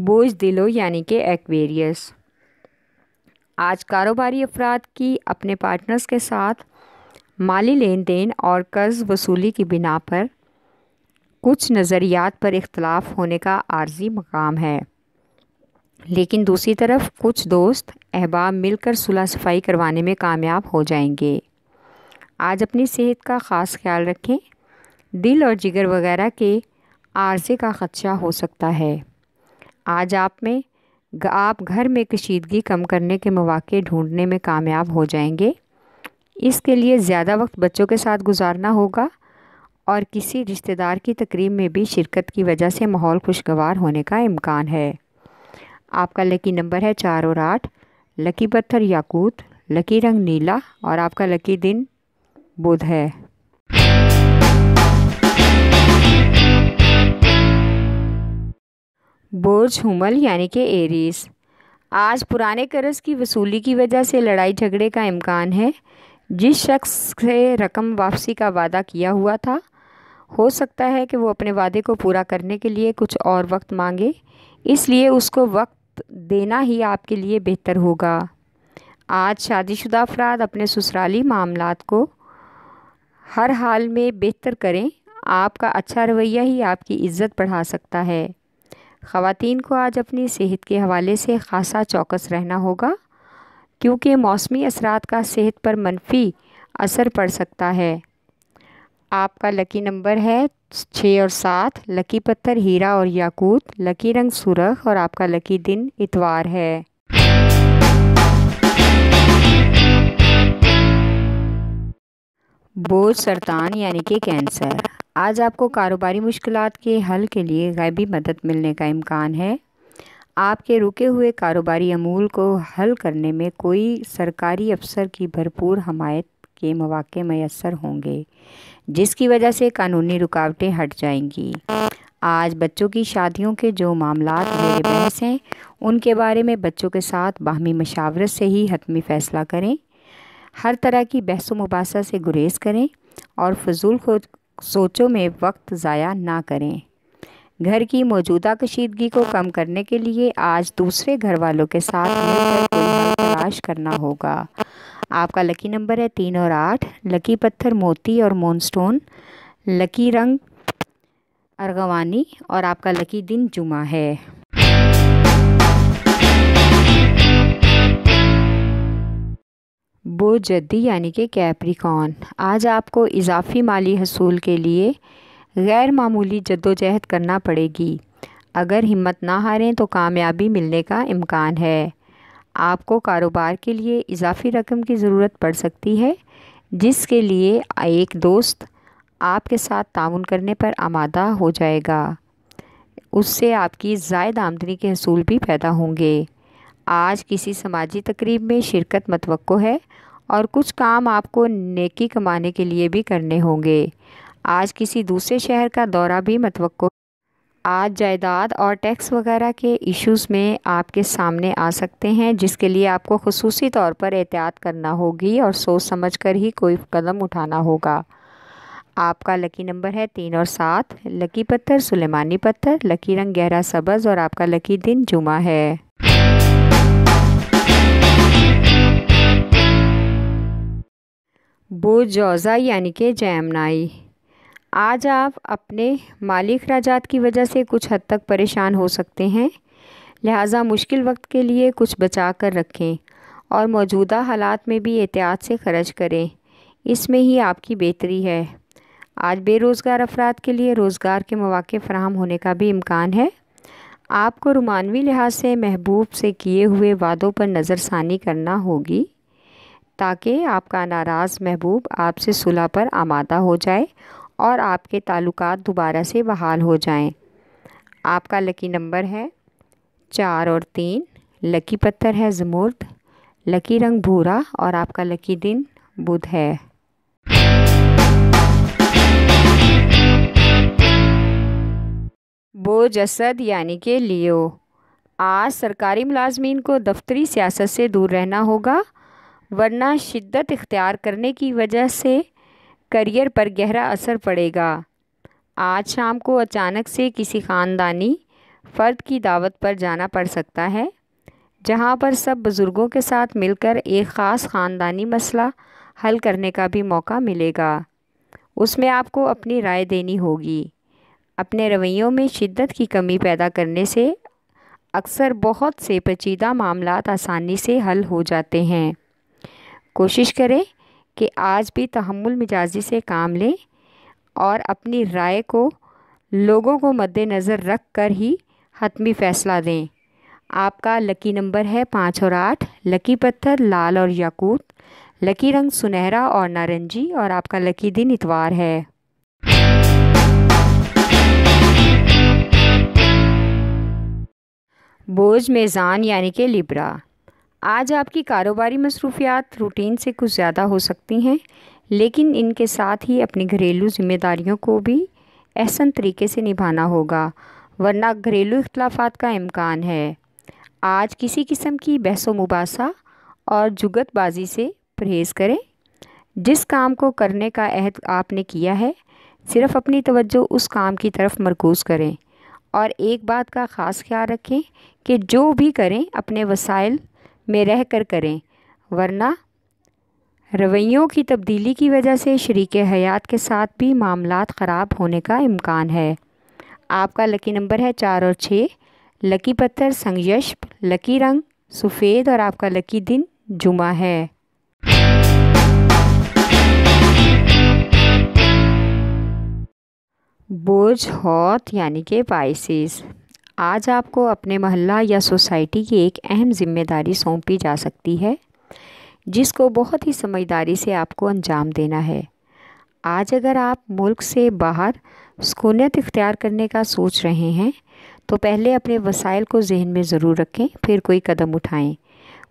بوجھ دلو یعنی کہ ایکویریس۔ آج کاروباری افراد کی اپنے پارٹنرز کے ساتھ مالی لین دین اور قرض وصولی کی بنا پر کچھ نظریات پر اختلاف ہونے کا عارضی مقام ہے، لیکن دوسری طرف کچھ دوست احباب مل کر صلح صفائی کروانے میں کامیاب ہو جائیں گے۔ آج اپنی صحت کا خاص خیال رکھیں، دل اور جگر وغیرہ کے عارضے کا خدشہ ہو سکتا ہے۔ آج آپ گھر میں کشیدگی کم کرنے کے مواقع ڈھونڈنے میں کامیاب ہو جائیں گے۔ اس کے لیے زیادہ وقت بچوں کے ساتھ گزارنا ہوگا اور کسی رشتہ دار کی تقریب میں بھی شرکت کی وجہ سے ماحول خوشگوار ہونے کا امکان ہے۔ آپ کا لکی نمبر ہے 4 اور 8، لکی پتھر یاقوت، لکی رنگ نیلا اور آپ کا لکی دن بدھ ہے۔ برج حمل یعنی کہ ایریز۔ آج پرانے قرض کی وصولی کی وجہ سے لڑائی جھگڑے کا امکان ہے۔ جس شخص سے رقم واپسی کا وعدہ کیا ہوا تھا، ہو سکتا ہے کہ وہ اپنے وعدے کو پورا کرنے کے لیے کچھ اور وقت مانگے، اس لیے اس کو وقت دینا ہی آپ کے لیے بہتر ہوگا۔ آج شادی شدہ افراد اپنے سسرالی معاملات کو ہر حال میں بہتر کریں۔ آپ کا اچھا رویہ ہی آپ کی عزت بڑھا سکتا ہے۔ خواتین کو آج اپنی صحت کے حوالے سے خاصا چوکس رہنا ہوگا، کیونکہ موسمی اثرات کا صحت پر منفی اثر پڑ سکتا ہے۔ آپ کا لکی نمبر ہے 6 اور 7، لکی پتھر ہیرا اور یاقوت، لکی رنگ سرخ اور آپ کا لکی دن اتوار ہے۔ برج سرطان یعنی کہ کینسر۔ آج آپ کو کاروباری مشکلات کے حل کے لیے غیبی مدد ملنے کا امکان ہے۔ آپ کے رکے ہوئے کاروباری امور کو حل کرنے میں کوئی سرکاری افسر کی بھرپور حمایت کے مواقع میسر ہوں گے، جس کی وجہ سے قانونی رکاوٹیں ہٹ جائیں گی۔ آج بچوں کی شادیوں کے جو معاملات زیر بحث ہیں، ان کے بارے میں بچوں کے ساتھ باہمی مشاورت سے ہی حتمی فیصلہ کریں۔ ہر طرح کی بحث و مباحثہ سے گریز کریں اور فضول سوچوں میں وقت ضائع نہ کریں۔ گھر کی موجودہ کشیدگی کو کم کرنے کے لیے آج دوسرے گھر والوں کے ساتھ مل کر کوئی حل تلاش کرنا ہوگا۔ آپ کا لکی نمبر ہے 3 اور 8، لکی پتھر موتی اور مون سٹون، لکی رنگ ارغوانی اور آپ کا لکی دن جمعہ ہے۔ برج جدی یعنی کہ کیپریکارن۔ آج آپ کو اضافی مالی حصول کے لیے غیر معمولی جدوجہد کرنا پڑے گی۔ اگر ہمت نہ ہاریں تو کامیابی ملنے کا امکان ہے۔ آپ کو کاروبار کے لیے اضافی رقم کی ضرورت پڑ سکتی ہے، جس کے لیے ایک دوست آپ کے ساتھ تعاون کرنے پر آمادہ ہو جائے گا۔ اس سے آپ کی زائد آمدنی کے حصول بھی پیدا ہوں گے۔ آج کسی سماجی تقریب میں شرکت متوقع ہے اور کچھ کام آپ کو نیکی کمانے کے لیے بھی کرنے ہوں گے۔ آج کسی دوسرے شہر کا دورہ بھی متوقع ہے۔ آج جائیداد اور ٹیکس وغیرہ کے ایشوز میں آپ کے سامنے آ سکتے ہیں، جس کے لیے آپ کو خصوصی طور پر احتیاط کرنا ہوگی اور سوچ سمجھ کر ہی کوئی قدم اٹھانا ہوگا۔ آپ کا لکی نمبر ہے 3 اور 7، لکی پتھر سلیمانی پتھر، لکی رنگ گہرا سبز اور آپ کا لکی دن جمعہ ہے۔ برج جوزا یعنی کہ جیمنائی۔ آج آپ اپنے مالی اخراجات کی وجہ سے کچھ حد تک پریشان ہو سکتے ہیں، لہٰذا مشکل وقت کے لیے کچھ بچا کر رکھیں اور موجودہ حالات میں بھی احتیاط سے خرچ کریں، اس میں ہی آپ کی بہتری ہے۔ آج بے روزگار افراد کے لیے روزگار کے مواقع فراہم ہونے کا بھی امکان ہے۔ آپ کو رومانوی لحاظ سے محبوب سے کیے ہوئے وعدوں پر نظر ثانی کرنا ہوگی، تاکہ آپ کا ناراض محبوب آپ سے صلح پر آمادہ ہو جائے اور آپ کے تعلقات دوبارہ سے بحال ہو جائیں۔ آپ کا لکی نمبر ہے 4 اور 3، لکی پتھر ہے زمرد، لکی رنگ بھورا اور آپ کا لکی دن بدھ ہے۔ برج اسد یعنی کہ لیو۔ آج سرکاری ملازمین کو دفتری سیاست سے دور رہنا ہوگا، ورنہ شدت اختیار کرنے کی وجہ سے کیریئر پر گہرا اثر پڑے گا۔ آج شام کو اچانک سے کسی خاندانی فرد کی دعوت پر جانا پڑ سکتا ہے، جہاں پر سب بزرگوں کے ساتھ مل کر ایک خاص خاندانی مسئلہ حل کرنے کا بھی موقع ملے گا۔ اس میں آپ کو اپنی رائے دینی ہوگی۔ اپنے رویوں میں شدت کی کمی پیدا کرنے سے اکثر بہت سے پیچیدہ معاملات آسانی سے حل ہو جاتے ہیں۔ کوشش کریں کہ آج بھی تحمل مزاجی سے کام لیں اور اپنی رائے کو لوگوں کو مد نظر رکھ کر ہی حتمی فیصلہ دیں۔ آپ کا لکی نمبر ہے 5 اور 8، لکی پتھر لال اور یاقوت، لکی رنگ سنہرا اور نارنجی، اور آپ کا لکی دن اتوار ہے۔ برج میزان یعنی کہ لیبرا، آج آپ کی کاروباری مصروفیات روٹین سے کچھ زیادہ ہو سکتی ہیں، لیکن ان کے ساتھ ہی اپنی گھریلو ذمہ داریوں کو بھی احسن طریقے سے نبھانا ہوگا، ورنہ گھریلو اختلافات کا امکان ہے۔ آج کسی قسم کی بحث و مباحثہ اور جگت بازی سے پرہیز کریں۔ جس کام کو کرنے کا عہد آپ نے کیا ہے، صرف اپنی توجہ اس کام کی طرف مرکوز کریں، اور ایک بات کا خاص خیال رکھیں کہ جو بھی کریں اپنے وسائل میں رہ کر کریں، ورنہ رویوں کی تبدیلی کی وجہ سے شریک حیات کے ساتھ بھی معاملات خراب ہونے کا امکان ہے۔ آپ کا لکی نمبر ہے 4 اور 6، لکی پتھر سنگیشپ، لکی رنگ سفید، اور آپ کا لکی دن جمعہ ہے۔ برج حوت یعنی کہ پائسیز، آج آپ کو اپنے محلہ یا سوسائٹی کی ایک اہم ذمہ داری سونپی جا سکتی ہے، جس کو بہت ہی سمجھداری سے آپ کو انجام دینا ہے۔ آج اگر آپ ملک سے باہر سکونیت اختیار کرنے کا سوچ رہے ہیں تو پہلے اپنے وسائل کو ذہن میں ضرور رکھیں، پھر کوئی قدم اٹھائیں۔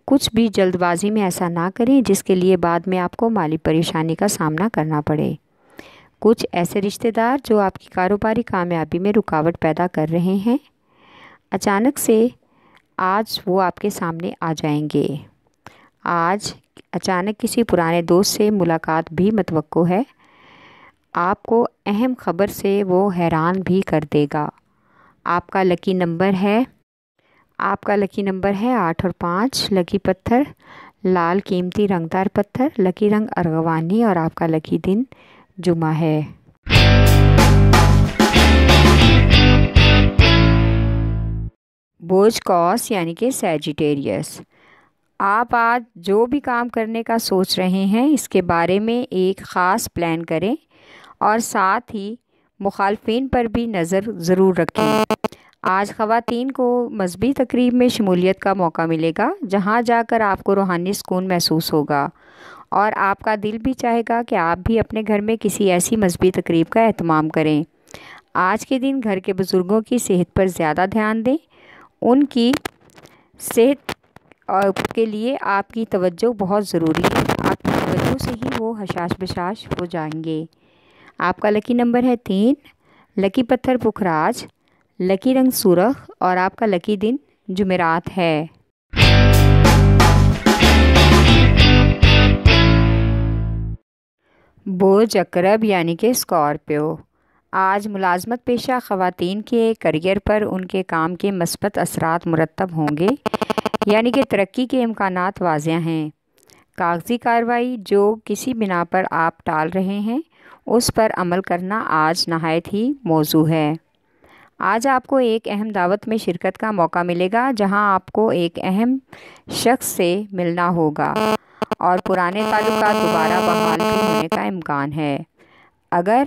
کچھ بھی جلد بازی میں ایسا نہ کریں جس کے لیے بعد میں آپ کو مالی پریشانی کا سامنا کرنا پڑے۔ کچھ ایسے رشتہ دار جو آپ کی کاروباری کامیابی میں رکاوٹ پیدا کر رہے ہیں، اچانک سے آج وہ آپ کے سامنے آ جائیں گے۔ آج اچانک کسی پرانے دوست سے ملاقات بھی متوقع ہے، آپ کو اہم خبر سے وہ حیران بھی کر دے گا۔ آپ کا لکی نمبر ہے 8 اور 5، لکی پتھر لال قیمتی رنگدار پتھر، لکی رنگ ارغوانی، اور آپ کا لکی دن جمعہ ہے۔ برج قوس یعنی کہ سیجیٹیریس، آپ آج جو بھی کام کرنے کا سوچ رہے ہیں اس کے بارے میں ایک خاص پلان کریں، اور ساتھ ہی مخالفین پر بھی نظر ضرور رکھیں۔ آج خواتین کو مذہبی تقریب میں شمولیت کا موقع ملے گا، جہاں جا کر آپ کو روحانی سکون محسوس ہوگا، اور آپ کا دل بھی چاہے گا کہ آپ بھی اپنے گھر میں کسی ایسی مذہبی تقریب کا اہتمام کریں۔ آج کے دن گھر کے بزرگوں کی صحت پر زیادہ دھیان دیں، ان کی صحت کے لیے آپ کی توجہ بہت ضروری ہے۔ آپ کی توجہ سے ہی وہ حشاش بشاش ہو جائیں گے۔ آپ کا لکی نمبر ہے 3، لکی پتھر پکھراج، لکی رنگ سرخ، اور آپ کا لکی دن جمعرات ہے۔ برج عقرب یعنی کہ اسکارپیو، آج ملازمت پیشہ خواتین کے کیریئر پر ان کے کام کے مثبت اثرات مرتب ہوں گے، یعنی کہ ترقی کے امکانات واضح ہیں۔ کاغذی کارروائی جو کسی بنا پر آپ ٹال رہے ہیں اس پر عمل کرنا آج نہایت ہی موزوں ہے۔ آج آپ کو ایک اہم دعوت میں شرکت کا موقع ملے گا، جہاں آپ کو ایک اہم شخص سے ملنا ہوگا اور پرانے تعلقات دوبارہ بحال بھی ہونے کا امکان ہے۔ اگر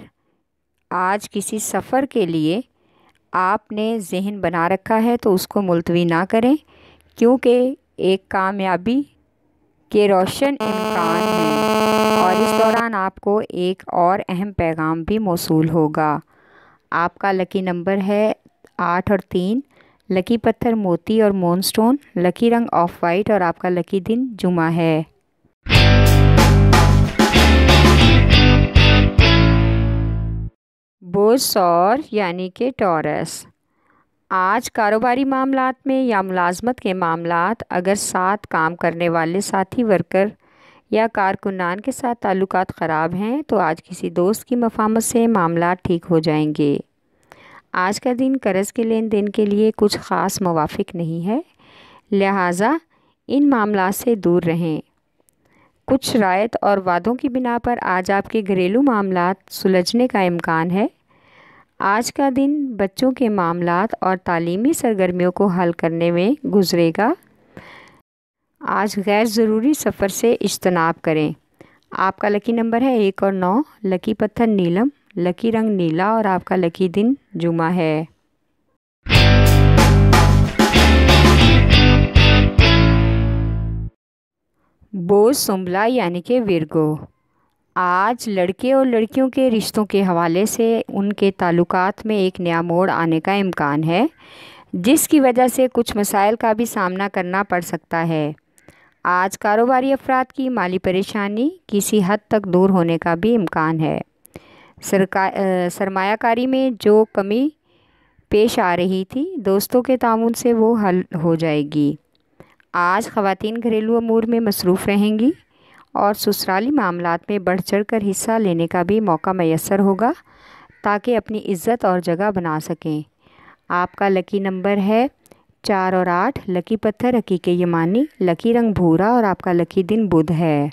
آج کسی سفر کے لیے آپ نے ذہن بنا رکھا ہے تو اس کو ملتوی نہ کریں، کیونکہ ایک کامیابی کے روشن امکان ہیں، اور اس دوران آپ کو ایک اور اہم پیغام بھی موصول ہوگا۔ آپ کا لکی نمبر ہے 8 اور 3، لکی پتھر موتی اور مون سٹون، لکی رنگ آف وائٹ، اور آپ کا لکی دن جمعہ ہے۔ برج ثور یعنی کہ ٹورس، آج کاروباری معاملات میں یا ملازمت کے معاملات، اگر ساتھ کام کرنے والے ساتھی ورکر یا کارکنان کے ساتھ تعلقات خراب ہیں تو آج کسی دوست کی مفاہمت سے معاملات ٹھیک ہو جائیں گے۔ آج کا دن قرض کے لین دین کے لیے کچھ خاص موافق نہیں ہے، لہٰذا ان معاملات سے دور رہیں۔ کچھ شرائط اور وعدوں کی بنا پر آج آپ کے گھریلو معاملات سلجھنے کا امکان ہے۔ آج کا دن بچوں کے معاملات اور تعلیمی سرگرمیوں کو حل کرنے میں گزرے گا۔ آج غیر ضروری سفر سے اجتناب کریں۔ آپ کا لکی نمبر ہے 1 اور 9، لکی پتھر نیلم، لکی رنگ نیلا اور آپ کا لکی دن جمعہ ہے۔ بوز سنبلا یعنی کہ ورگو، آج لڑکے اور لڑکیوں کے رشتوں کے حوالے سے ان کے تعلقات میں ایک نیا موڑ آنے کا امکان ہے، جس کی وجہ سے کچھ مسائل کا بھی سامنا کرنا پڑ سکتا ہے۔ آج کاروباری افراد کی مالی پریشانی کسی حد تک دور ہونے کا بھی امکان ہے۔ سرمایہ کاری میں جو کمی پیش آ رہی تھی، دوستوں کے تعاون سے وہ حل ہو جائے گی۔ آج خواتین گھریلو امور میں مصروف رہیں گی اور سسرالی معاملات میں بڑھ چڑھ کر حصہ لینے کا بھی موقع میسر ہوگا تاکہ اپنی عزت اور جگہ بنا سکیں۔ آپ کا لکی نمبر ہے 4 اور 8، لکی پتھر حقیقی یمانی، لکی رنگ بھورا اور آپ کا لکی دن بدھ ہے۔